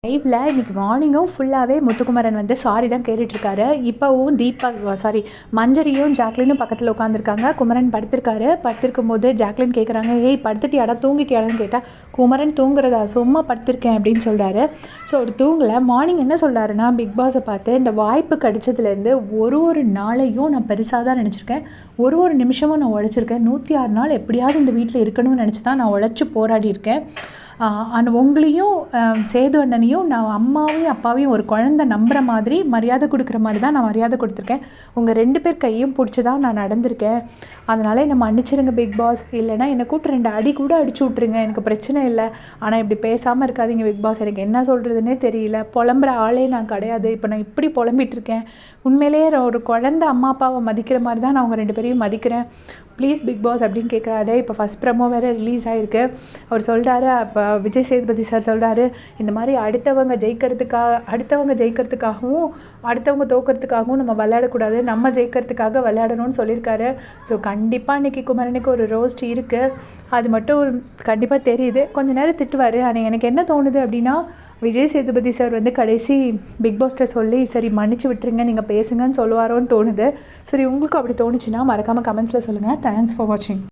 லைவ்ல இன்னைக்கு மார்னிங்கும் ஃபுல்லாகவே முத்துக்குமரன் வந்து சாரி தான் கேட்டுட்ருக்காரு. இப்போவும் மஞ்சரியும் ஜாக்லினும் பக்கத்தில் உட்காந்துருக்காங்க. குமரன் படுத்திருக்கும் போது ஜாக்லின் கேட்குறாங்க, ஏய் படுத்துட்டியாடா தூங்கிட்டியாடான்னு கேட்டால் குமரன் தூங்குறதா சும்மா படுத்திருக்கேன் அப்படின்னு சொல்கிறாரு. ஸோ அவர் தூங்கலை. மார்னிங் என்ன சொல்கிறாருன்னா, பிக் பாஸை பார்த்து இந்த வாய்ப்பு கிடைச்சதுலேருந்து ஒரு நாளையும் நான் பெருசாக தான் நினச்சிருக்கேன். ஒரு நிமிஷமும் நான் உழைச்சிருக்கேன். 106 நாள் எப்படியாவது இந்த வீட்டில் இருக்கணும்னு நினச்சி தான் நான் உழைச்சி போராடி இருக்கேன். உங்களையும் சேது அண்ணனையும் நான் அம்மாவையும் அப்பாவையும் ஒரு குழந்தை நம்புகிற மாதிரி மரியாதை கொடுக்குற மாதிரி தான் நான் மரியாதை கொடுத்துருக்கேன். உங்கள் 2 பேர் கையும் பிடிச்சி தான் நான் நடந்திருக்கேன். அதனால் என்னை மன்னிச்சிருங்க பிக் பாஸ். இல்லைனா என்னை கூப்பிட்டு 2 அடி கூட அடிச்சு விட்ருங்க, எனக்கு பிரச்சனை இல்லை. ஆனால் இப்படி பேசாமல் இருக்காதீங்க பிக் பாஸ். எனக்கு என்ன சொல்கிறதுனே தெரியல. புலம்புற ஆளே நான் கிடையாது. இப்போ நான் இப்படி புலம்பிகிட்டு இருக்கேன். உண்மையிலேயே ஒரு குழந்தை அம்மா அப்பாவை மதிக்கிற மாதிரி தான் நான் உங்கள் 2 பேரையும் மதிக்கிறேன். ப்ளீஸ் பிக் பாஸ் அப்படின்னு கேட்குறாரு. இப்போ ஃபஸ்ட் ப்ரமோ வேறு ரிலீஸ் ஆகிருக்கு. அவர் சொல்கிறாரு, அப்போ விஜய் சேதுபதி சார் சொல்கிறாரு, இந்த மாதிரி அடுத்தவங்க ஜெயிக்கிறதுக்காகவும் அடுத்தவங்க தோக்கிறதுக்காகவும் நம்ம விளையாடக்கூடாது, நம்ம ஜெயிக்கிறதுக்காக விளையாடணும்னு சொல்லியிருக்காரு. ஸோ கண்டிப்பாக இன்றைக்கி குமரனுக்கு ஒரு ரோஸ்ட் இருக்குது. அது மட்டும் கண்டிப்பாக தெரியுது. கொஞ்சம் நேரம் திட்டுவார். ஆனால் எனக்கு என்ன தோணுது அப்படின்னா, விஜய் சேதுபதி சார் வந்து கடைசி பிக் பாஸ்ட்டை சொல்லி சரி மன்னிச்சு விட்டுருங்க, நீங்கள் பேசுங்கன்னு சொல்லுவாரோன்னு தோணுது. சரி உங்களுக்கு அப்படி தோணுச்சுன்னா மறக்காமல் கமெண்ட்ஸில் சொல்லுங்கள். தேங்க்ஸ் ஃபார் வாட்சிங்.